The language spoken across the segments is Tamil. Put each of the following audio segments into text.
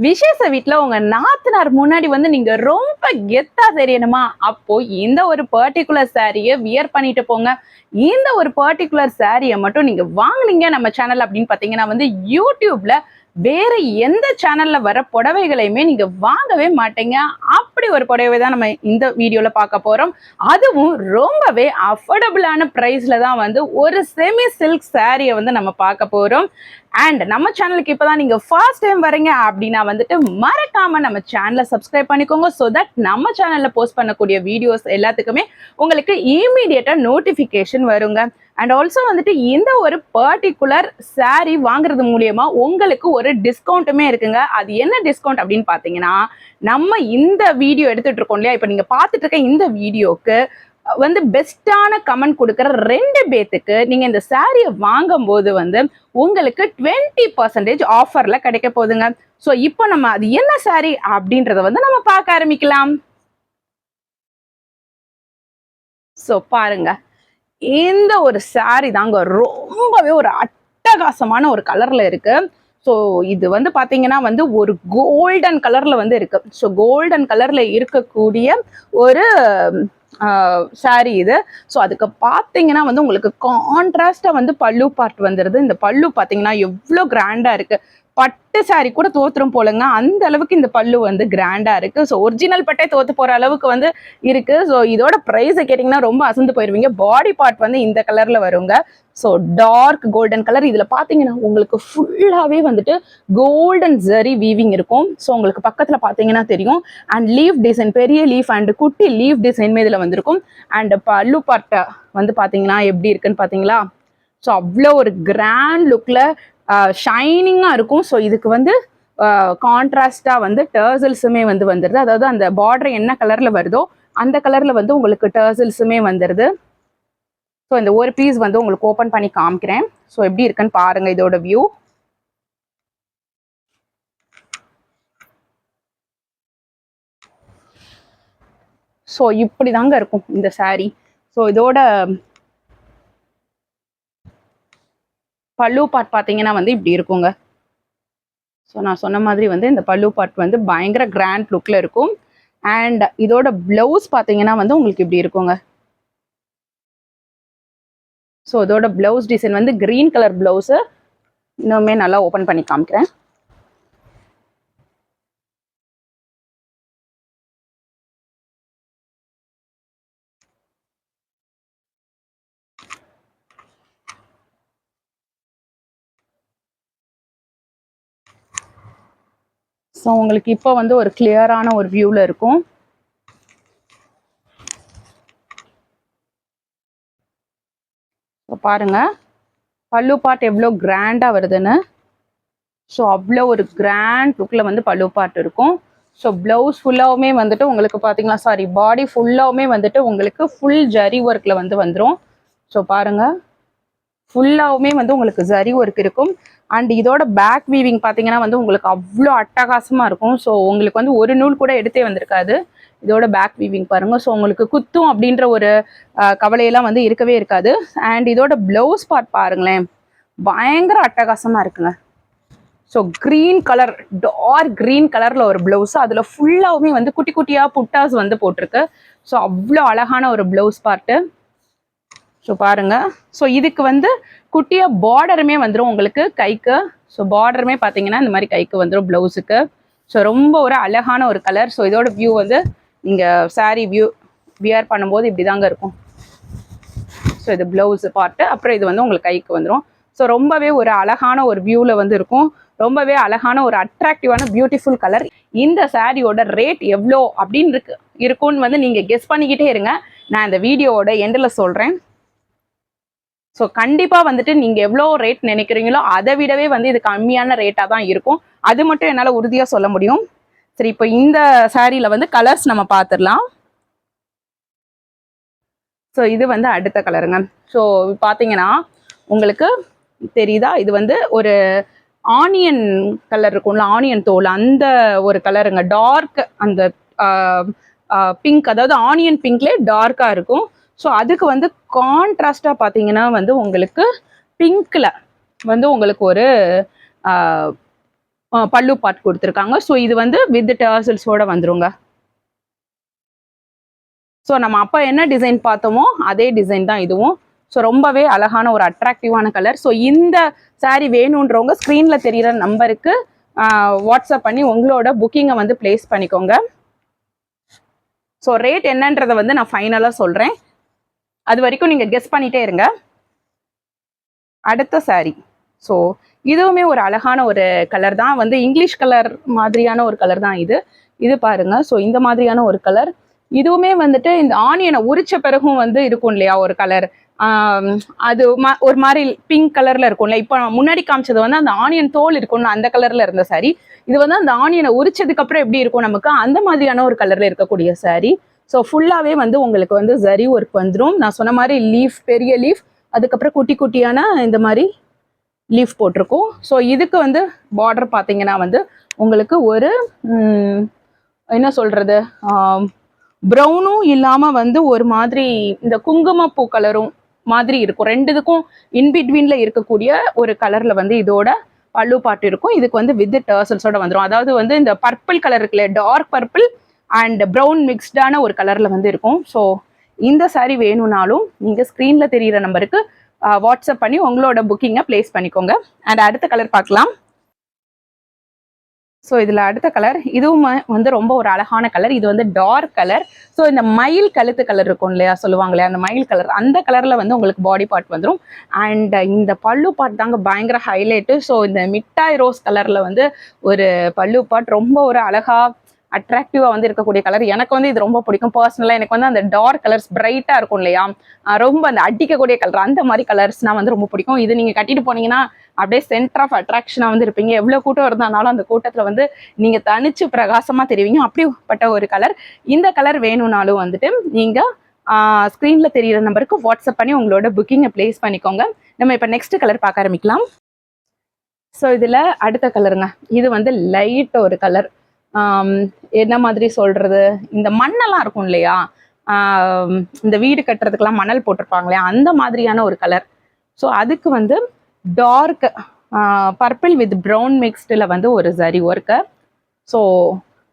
விசேஷ வீட்ல உங்க நாத்தனார் முன்னாடி வந்து நீங்க ரொம்ப கெத்தா தெரியணுமா? அப்போ இந்த ஒரு பர்ட்டிகுலர் சாரிய வியர் பண்ணிட்டு போங்க. இந்த ஒரு பர்ட்டிகுலர் சாரிய மட்டும் நீங்க வாங்குனீங்க நம்ம சேனல் அப்படின்னு பார்த்தீங்கன்னா வந்து YouTubeல வேற எந்த சேனல்ல வர புடவைகளையுமே நீங்க வாங்கவே மாட்டீங்க. அப்படி ஒரு புடவை தான் நம்ம இந்த வீடியோல பார்க்க போறோம். அதுவும் ரொம்பவே அஃபோர்டபுளான பிரைஸ்ல தான் வந்து ஒரு செமி சில்க் சாரிய வந்து நம்ம பார்க்க போறோம். அண்ட் நம்ம சேனலுக்கு இப்பதான் நீங்க ஃபர்ஸ்ட் டைம் வரீங்க அப்படின்னா வந்துட்டு மறக்காம நம்ம சேனலை சப்ஸ்கிரைப் பண்ணிக்கோங்க. ஸோ தட் நம்ம சேனல்ல போஸ்ட் பண்ணக்கூடிய வீடியோஸ் எல்லாத்துக்குமே உங்களுக்கு இமீடியட்டா நோட்டிபிகேஷன் வருங்க. அண்ட் ஆல்சோ வந்துட்டு இந்த ஒரு பர்டிகுலர் சாரீ வாங்குறது மூலியமா உங்களுக்கு ஒரு டிஸ்கவுண்ட்டுமே இருக்குங்க. அது என்ன டிஸ்கவுண்ட் அப்படின்னு பாத்தீங்கன்னா, நம்ம இந்த வீடியோ எடுத்துட்டு இருக்கோம் இல்லையா, இப்ப நீங்க பாத்துட்டு இருக்க இந்த வீடியோக்கு வந்து பெஸ்டான கமெண்ட் கொடுக்குற 2 பேத்துக்கு நீங்க இந்த சாரியை வாங்கும் போது வந்து உங்களுக்கு 20% ஆஃபர்ல கிடைக்க போகுதுங்க. ஸோ இப்போ நம்ம அது என்ன சாரி அப்படின்றத வந்து நம்ம பார்க்க ஆரம்பிக்கலாம். ஸோ பாருங்க, இந்த ஒரு சாரி தாங்க ரொம்பவே ஒரு அட்டகாசமான ஒரு கலர்ல இருக்கு. ஸோ இது வந்து பாத்தீங்கன்னா வந்து ஒரு கோல்டன் கலர்ல வந்து இருக்கு. ஸோ கோல்டன் கலர்ல இருக்கக்கூடிய ஒரு சாரி இது. ஸோ அதுக்கு பார்த்தீங்கன்னா வந்து உங்களுக்கு கான்ட்ராஸ்டா வந்து பல்லு பார்ட் வந்துடுது. இந்த பல்லு பார்த்தீங்கன்னா எவ்வளோ கிராண்டா இருக்கு. பட்டு சாரி கூட தோத்துரும் போலங்க, அந்த அளவுக்கு இந்த பல்லு வந்து கிராண்டா இருக்கு. ஸோ ஒரிஜினல் பட்டே தோத்து போற அளவுக்கு வந்து இருக்கு. ஸோ இதோட ப்ரைஸ் கேட்டிங்கன்னா ரொம்ப அசந்து போயிருவீங்க. பாடி பார்ட் வந்து இந்த கலர்ல வருங்க. So dark golden colour. இதுல பாத்தீங்கன்னா உங்களுக்கு ஃபுல்லாவே வந்துட்டு கோல்டன் ஜரி வீவிங் இருக்கும். ஸோ உங்களுக்கு பக்கத்துல பாத்தீங்கன்னா தெரியும். அண்ட் லீஃப் டிசைன், பெரிய லீஃப் அண்ட் குட்டி லீஃப் டிசைன் இதுல வந்திருக்கும். அண்ட் பல்லு பார்ட் வந்து பாத்தீங்கன்னா எப்படி இருக்குன்னு பாத்தீங்களா? ஸோ அவ்வளோ ஒரு கிராண்ட் லுக்ல ஷைனிங்கா இருக்கும். ஸோ இதுக்கு வந்து கான்ட்ராஸ்டா வந்து டர்சல்ஸுமே வந்து வந்துடுது. அதாவது அந்த பார்டர் என்ன கலர்ல வருதோ அந்த கலர்ல வந்து உங்களுக்கு டர்சல்ஸுமே வந்துடுது. ஸோ இந்த ஒரு பீஸ் வந்து உங்களுக்கு ஓப்பன் பண்ணி காமிக்கிறேன். ஸோ எப்படி இருக்குன்னு பாருங்க இதோட வியூ. ஸோ இப்படி தாங்க இருக்கும் இந்த சாரி. ஸோ இதோட பல்லு பார்ட் பார்த்தீங்கன்னா வந்து இப்படி இருக்குங்க. ஸோ நான் சொன்ன மாதிரி வந்து இந்த பல்லு பார்ட் வந்து பயங்கர கிராண்ட் லுக்கில் இருக்கும். அண்ட் இதோட ப்ளவுஸ் பார்த்தீங்கன்னா வந்து உங்களுக்கு இப்படி இருக்குங்க. ஸோ இதோட ப்ளவுஸ் டிசைன் வந்து கிரீன் கலர் ப்ளவுஸு. இன்னுமே நல்லா ஓப்பன் பண்ணி காமிக்கிறேன். ஸோ உங்களுக்கு இப்போ வந்து ஒரு கிளியரான ஒரு வியூவில் இருக்கும். ஸோ பாருங்க பல்லு பார்ட் எவ்வளோ கிராண்டாக வருதுன்னு. ஸோ அவ்வளோ ஒரு கிராண்ட் லுக்கில் வந்து பல்லு பார்ட் இருக்கும். ஸோ ப்ளவுஸ் ஃபுல்லாகவுமே வந்துட்டு உங்களுக்கு பார்த்தீங்களா, சாரி பாடி ஃபுல்லாகவுமே வந்துட்டு உங்களுக்கு ஃபுல் ஜரி ஒர்க்கில் வந்து வந்துடும். ஸோ பாருங்கள் ஃபுல்லாகவுமே வந்து உங்களுக்கு ஜரி ஒர்க் இருக்கும். அண்ட் இதோட பேக் வீவிங் பார்த்தீங்கன்னா வந்து உங்களுக்கு அவ்வளோ அட்டகாசமாக இருக்கும். ஸோ உங்களுக்கு வந்து ஒரு நூல் கூட எடுத்தே வந்திருக்காது. இதோட பேக் வீவிங் பாருங்கள். ஸோ உங்களுக்கு குத்தும் அப்படின்ற ஒரு கவலையெல்லாம் வந்து இருக்கவே இருக்காது. அண்ட் இதோட ப்ளவுஸ் பார்ட் பாருங்களேன், பயங்கர அட்டகாசமாக இருக்குங்க. So green colour, dark green கலரில் ஒரு ப்ளவுஸு, அதில் ஃபுல்லாகவுமே வந்து குட்டி குட்டியாக புட்டாஸ் வந்து போட்டிருக்கு. ஸோ அவ்வளோ அழகான ஒரு ப்ளவுஸ் பார்ட்டு. ஸோ பாருங்க, ஸோ இதுக்கு வந்து குட்டியாக பார்டருமே வந்துடும் உங்களுக்கு கைக்கு. ஸோ பார்டருமே பார்த்தீங்கன்னா இந்த மாதிரி கைக்கு வந்துடும் ப்ளவுஸுக்கு. ஸோ ரொம்ப ஒரு அழகான ஒரு கலர். ஸோ இதோட வியூ வந்து நீங்கள் சாரீ வியர் பண்ணும்போது இப்படி தாங்க இருக்கும். ஸோ இது ப்ளவுஸு பார்ட்டு, அப்புறம் இது வந்து உங்களுக்கு கைக்கு வந்துடும். ஸோ ரொம்பவே ஒரு அழகான ஒரு வியூவில் வந்து இருக்கும். ரொம்பவே அழகான ஒரு அட்ராக்டிவான பியூட்டிஃபுல் கலர். இந்த சாரியோட ரேட் எவ்வளோ அப்படின்னு இருக்கும்னு வந்து நீங்கள் கெஸ் பண்ணிக்கிட்டே இருங்க. நான் இந்த வீடியோவோட எண்டில் சொல்கிறேன். ஸோ கண்டிப்பாக வந்துட்டு நீங்கள் எவ்வளோ ரேட் நினைக்கிறீங்களோ அதை விடவே வந்து இது கம்மியான ரேட்டாக தான் இருக்கும். அது மட்டும் என்னால் உறுதியாக சொல்ல முடியும். சரி, இப்போ இந்த சாரியில் வந்து கலர்ஸ் நம்ம பார்த்துடலாம். ஸோ இது வந்து அடுத்த கலருங்க. ஸோ பார்த்தீங்கன்னா உங்களுக்கு தெரியுதா, இது வந்து ஒரு ஆனியன் கலர் இருக்கும்ல, ஆனியன் தோல், அந்த ஒரு கலருங்க. டார்க் அந்த பிங்க், அதாவது ஆனியன் பிங்க்லேயே டார்க்காக இருக்கும். ஸோ அதுக்கு வந்து கான்ட்ராஸ்டாக பார்த்தீங்கன்னா வந்து உங்களுக்கு பிங்க்கில் வந்து உங்களுக்கு ஒரு பல்லு பார்ட் கொடுத்துருக்காங்க. ஸோ இது வந்து வித் டர்சல்ஸோட வந்துருங்க. ஸோ நம்ம அப்போ என்ன டிசைன் பார்த்தோமோ அதே டிசைன் தான் இதுவும். ஸோ ரொம்பவே அழகான ஒரு அட்ராக்டிவான கலர். ஸோ இந்த சாரீ வேணுன்றவங்க ஸ்க்ரீனில் தெரிகிற நம்பருக்கு வாட்ஸ்அப் பண்ணி உங்களோட புக்கிங்கை வந்து பிளேஸ் பண்ணிக்கோங்க. ஸோ ரேட் என்னன்றதை வந்து நான் ஃபைனலாக சொல்கிறேன். அது வரைக்கும் நீங்கள் கெஸ் பண்ணிகிட்டே இருங்க. அடுத்த சாரீ. ஸோ இதுவுமே ஒரு அழகான ஒரு கலர் தான், வந்து இங்கிலீஷ் கலர் மாதிரியான ஒரு கலர் தான் இது. இது பாருங்க. ஸோ இந்த மாதிரியான ஒரு கலர். இதுவுமே வந்துட்டு இந்த ஆனியனை உரிச்ச பிறகும் வந்து இருக்கும் இல்லையா ஒரு கலர், அது ஒரு மாதிரி பிங்க் கலர்ல இருக்கும்ல. இப்போ முன்னாடி காமிச்சது வந்து அந்த ஆனியன் தோல் இருக்கும்ல, அந்த கலர்ல இருந்த சாரி. இது வந்து அந்த ஆனியனை உரிச்சதுக்கு அப்புறம் எப்படி இருக்கும் நமக்கு, அந்த மாதிரியான ஒரு கலர்ல இருக்கக்கூடிய சாரி. ஸோ ஃபுல்லாவே வந்து உங்களுக்கு வந்து ஜரி ஒர்க் வந்துடும். நான் சொன்ன மாதிரி லீஃப், பெரிய லீஃப், அதுக்கப்புறம் குட்டி குட்டியான இந்த மாதிரி லீஃப் போட்டிருக்கும். ஸோ இதுக்கு வந்து பார்டர் பார்த்தீங்கன்னா வந்து உங்களுக்கு ஒரு என்ன சொல்றது, ப்ரௌனும் இல்லாமல் வந்து ஒரு மாதிரி இந்த குங்குமப்பூ கலரும் மாதிரி இருக்கும். ரெண்டுத்துக்கும் இன்பிட்வீனில் இருக்கக்கூடிய ஒரு கலரில் வந்து இதோட பல்லு பாட்டு இருக்கும். இதுக்கு வந்து வித் டர்சல்ஸோட வந்துடும். அதாவது வந்து இந்த பர்பிள் கலர் இருக்குல்ல, டார்க் பர்பிள் அண்ட் ப்ரௌன் மிக்ஸ்டான ஒரு கலரில் வந்து இருக்கும். ஸோ இந்த சாரீ வேணும்னாலும் நீங்கள் ஸ்க்ரீனில் தெரிகிற நம்பருக்கு வாட்ஸ்அப் பண்ணி உங்களோட புக்கிங்கை பிளேஸ் பண்ணிக்கோங்க. அண்ட் அடுத்த கலர் பார்க்கலாம். ஸோ இதில் அடுத்த கலர் இதுவும் வந்து ரொம்ப ஒரு அழகான கலர். இது வந்து டார்க் கலர். ஸோ இந்த மயில் கழுத்து கலர் இருக்கும் இல்லையா, சொல்லுவாங்க இல்லையா, அந்த மயில் கலர், அந்த கலரில் வந்து உங்களுக்கு பாடி பார்ட் வந்துடும். அண்ட் இந்த பல்லு பார்ட் தாங்க பயங்கர ஹைலைட்டு. ஸோ இந்த மிட்டாய் ரோஸ் கலரில் வந்து ஒரு பல்லு பார்ட் ரொம்ப ஒரு அழகாக அட்ராக்டிவாக வந்து இருக்கக்கூடிய கலர். எனக்கு வந்து இது ரொம்ப பிடிக்கும் பர்சனலாக. எனக்கு வந்து அந்த டார்க் கலர்ஸ் பிரைட்டாக இருக்கும் இல்லையா, ரொம்ப அந்த அடிக்கக்கூடிய கலர், அந்த மாதிரி கலர்ஸ்னால் வந்து ரொம்ப பிடிக்கும். இது நீங்கள் கட்டிட்டு போனீங்கன்னா அப்படியே சென்டர் ஆஃப் அட்ராக்ஷனாக வந்து இருப்பீங்க. எவ்வளோ கூட்டம் இருந்தாலும் அந்த கூட்டத்தில் வந்து நீங்கள் தனிச்சு பிரகாசமாக தெரிவிங்க. அப்படிப்பட்ட ஒரு கலர். இந்த கலர் வேணும்னாலும் வந்துட்டு நீங்கள் ஸ்க்ரீனில் தெரிகிற நம்பருக்கு வாட்ஸ்அப் பண்ணி உங்களோட புக்கிங்கை பிளேஸ் பண்ணிக்கோங்க. நம்ம இப்போ நெக்ஸ்ட் கலர் பார்க்க ஆரம்பிக்கலாம். ஸோ இதில் அடுத்த கலருங்க. இது வந்து லைட் ஒரு கலர். என்ன மாதிரி சொல்கிறது, இந்த மண்ணெல்லாம் இருக்கும் இல்லையா, இந்த வீடு கட்டுறதுக்கெல்லாம் மணல் போட்டிருப்பாங்க இல்லையா, அந்த மாதிரியான ஒரு கலர். ஸோ அதுக்கு வந்து டார்க் பர்பிள் வித் ப்ரௌன் மிக்ஸ்டில் வந்து ஒரு zari work. So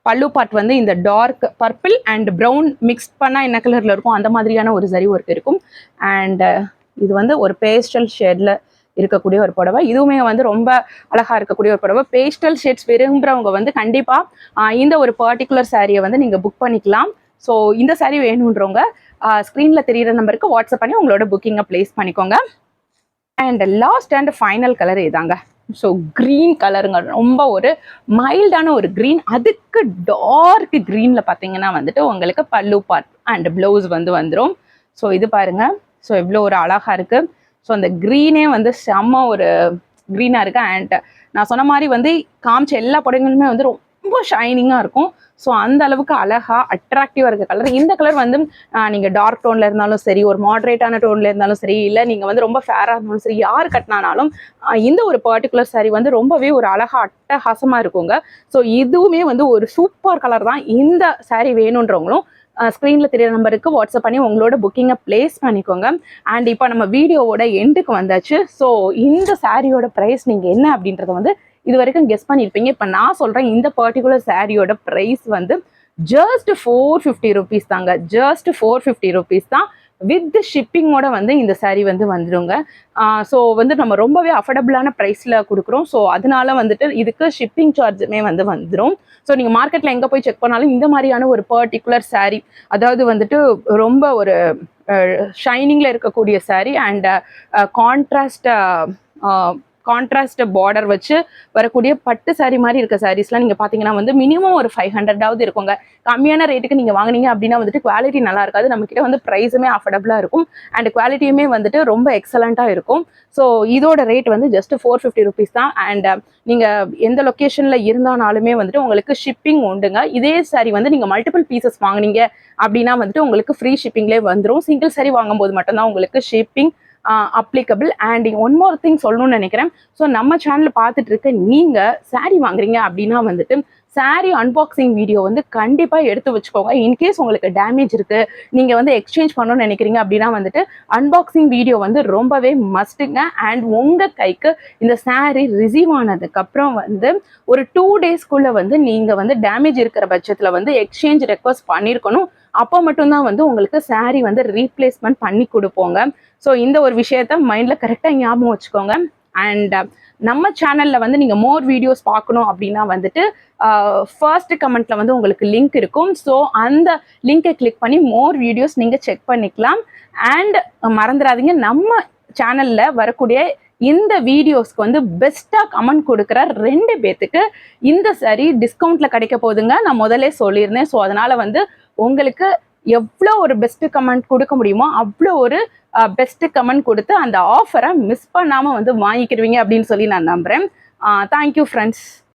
pallu part வந்து இந்த dark purple and brown mixed பண்ணால் என்ன கலரில் இருக்கும் அந்த மாதிரியான ஒரு ஜரி ஒர்க் இருக்கும். அண்ட் இது வந்து ஒரு பேஸ்டல் ஷேடில் இருக்கக்கூடிய ஒரு புடவை. இதுவுமே வந்து ரொம்ப அழகாக இருக்கக்கூடிய ஒரு புடவை. பேஸ்டல் ஷேட்ஸ் விரும்புகிறவங்க வந்து கண்டிப்பாக இந்த ஒரு பர்டிகுலர் சாரியை வந்து நீங்கள் புக் பண்ணிக்கலாம். ஸோ இந்த சாரீ வேணுன்றவங்க ஸ்க்ரீனில் தெரிகிற நம்பருக்கு வாட்ஸ்அப் பண்ணி உங்களோட புக்கிங்கை பிளேஸ் பண்ணிக்கோங்க. And last and final colour இதாங்க. ஸோ க்ரீன் கலருங்க, ரொம்ப ஒரு மைல்டான ஒரு க்ரீன். அதுக்கு டார்க் க்ரீனில் பார்த்தீங்கன்னா வந்துட்டு உங்களுக்கு பல்லு பார்ட் அண்ட் ப்ளவுஸ் வந்து வந்துடும். ஸோ இது பாருங்க. ஸோ எவ்வளோ ஒரு அழகாக இருக்குது. ஸோ அந்த க்ரீனே வந்து செம்ம ஒரு க்ரீனாக இருக்குது. அண்ட் நான் சொன்ன மாதிரி வந்து காமிச்ச எல்லா புடவைகளுமே வந்து ரொம்ப ஷைனிங்காக இருக்கும். ஸோ அந்த அளவுக்கு அழகாக அட்ராக்டிவாக இருக்க கலர். இந்த கலர் வந்து நீங்கள் டார்க் டோனில் இருந்தாலும் சரி, ஒரு மாடரேட்டான டோனில் இருந்தாலும் சரி, இல்லை நீங்கள் வந்து ரொம்ப ஃபேராக இருந்தாலும் சரி, யார் கட்டினாலும் இந்த ஒரு பர்டிகுலர் சாரீ வந்து ரொம்பவே ஒரு அழகாக அட்டகாசமாக இருக்குங்க. ஸோ இதுவுமே வந்து ஒரு சூப்பர் கலர் தான். இந்த சாரீ வேணுன்றவங்களும் ஸ்க்ரீனில் தெரிய நம்பருக்கு வாட்ஸ்அப் பண்ணி உங்களோட புக்கிங்கை பிளேஸ் பண்ணிக்கோங்க. அண்ட் இப்போ நம்ம வீடியோவோட எண்டுக்கு வந்தாச்சு. ஸோ இந்த சாரியோட ப்ரைஸ் நீங்கள் என்ன அப்படின்றத வந்து இது வரைக்கும் கெஸ் பண்ணியிருப்பீங்க. இப்போ நான் சொல்கிறேன், இந்த பர்டிகுலர் சாரியோட ப்ரைஸ் வந்து ஜஸ்ட் 450 rupees தாங்க. ஜஸ்ட் 450 rupees தான். வித் ஷிப்பிங்கோட வந்து இந்த சாரீ வந்து வந்துடுங்க. ஸோ வந்து நம்ம ரொம்பவே அஃபோர்டபுளான ப்ரைஸில் கொடுக்குறோம். ஸோ அதனால வந்துட்டு இதுக்கு ஷிப்பிங் சார்ஜுமே வந்து வந்துடும். ஸோ நீங்கள் மார்க்கெட்டில் எங்கே போய் செக் பண்ணாலும் இந்த மாதிரியான ஒரு பர்டிகுலர் சாரீ, அதாவது வந்துட்டு ரொம்ப ஒரு ஷைனிங்கில் இருக்கக்கூடிய சாரீ அண்ட் கான்ட்ராஸ்ட் பார்டர் வச்சு வரக்கூடிய பட்டு சாரீ மாதிரி இருக்க சாரீஸ்லாம் நீங்கள் பார்த்தீங்கன்னா வந்து மினிமம் ஒரு 500 இருக்குங்க. கம்மியான ரேட்டுக்கு நீங்கள் வாங்கினீங்க அப்படின்னா வந்துட்டு குவாலிட்டி நல்லா இருக்காது. நம்மக்கிட்ட வந்து ப்ரைஸுமே அஃபோர்டபுளாக இருக்கும் அண்ட் குவாலிட்டியுமே வந்துட்டு ரொம்ப எக்ஸலண்ட்டாக இருக்கும். ஸோ இதோட ரேட் வந்து ஜஸ்ட் 450 rupees தான். அண்ட் நீங்கள் எந்த லொக்கேஷனில் இருந்தானாலுமே வந்துட்டு உங்களுக்கு ஷிப்பிங் உண்டுங்க. இதே சாரீ வந்து நீங்கள் மல்டிபிள் பீசஸ் வாங்கினீங்க அப்படின்னா வந்துட்டு உங்களுக்கு ஃப்ரீ ஷிப்பிங்லேயே வந்துடும். சிங்கிள் சாரீ வாங்கும்போது மட்டும்தான் உங்களுக்கு shipping applicable. And one more thing சொல்லணும்னு நினைக்கிறேன். ஸோ நம்ம சேனல் பார்த்துட்டு இருக்க நீங்கள் saree வாங்குறீங்க அப்படின்னா வந்துட்டு saree அன்பாக்சிங் வீடியோ வந்து கண்டிப்பாக எடுத்து வச்சுக்கோங்க. இன்கேஸ் உங்களுக்கு டேமேஜ் இருக்குது, நீங்கள் வந்து எக்ஸ்சேஞ்ச் பண்ணணும்னு நினைக்கிறீங்க அப்படின்னா வந்துட்டு அன்பாக்சிங் வீடியோ வந்து ரொம்பவே மஸ்ட்டுங்க. அண்ட் உங்கள் கைக்கு இந்த saree ரிசீவ் ஆனதுக்கப்புறம் வந்து ஒரு 2 டேஸ்க்குள்ளே வந்து நீங்கள் வந்து டேமேஜ் இருக்கிற பட்சத்தில் வந்து எக்ஸ்சேஞ்ச் ரெக்வஸ்ட் பண்ணியிருக்கணும். அப்போ மட்டும்தான் வந்து உங்களுக்கு saree வந்து ரீப்ளேஸ்மெண்ட் பண்ணி கொடுப்போங்க. ஸோ இந்த ஒரு விஷயத்த மைண்டில் கரெக்டாக ஞாபகம் வச்சுக்கோங்க. அண்ட் நம்ம சேனலில் வந்து நீங்கள் மோர் வீடியோஸ் பார்க்கணும் அப்படின்னா வந்துட்டு ஃபர்ஸ்ட் கமெண்ட்ல வந்து உங்களுக்கு லிங்க் இருக்கும். ஸோ அந்த லிங்கை கிளிக் பண்ணி மோர் வீடியோஸ் நீங்கள் செக் பண்ணிக்கலாம். அண்ட் மறந்துடாதீங்க, நம்ம சேனலில் வரக்கூடிய இந்த வீடியோஸ்க்கு வந்து பெஸ்ட்டாக கமெண்ட் கொடுக்குற 2 பேர்த்துக்கு இந்த saree டிஸ்கவுண்ட்டில் கிடைக்க போகுதுங்க. நான் முதல்ல சொல்லியிருந்தேன். ஸோ அதனால் வந்து உங்களுக்கு எவ்வளோ ஒரு பெஸ்ட் கமெண்ட் கொடுக்க முடியுமோ அவ்வளோ ஒரு பெஸ்ட் கமெண்ட் கொடுத்து அந்த ஆஃபரை மிஸ் பண்ணாமல் வந்து வாங்கிக்கிடுவீங்க அப்படின்னு சொல்லி நான் நம்புகிறேன். Thank you friends.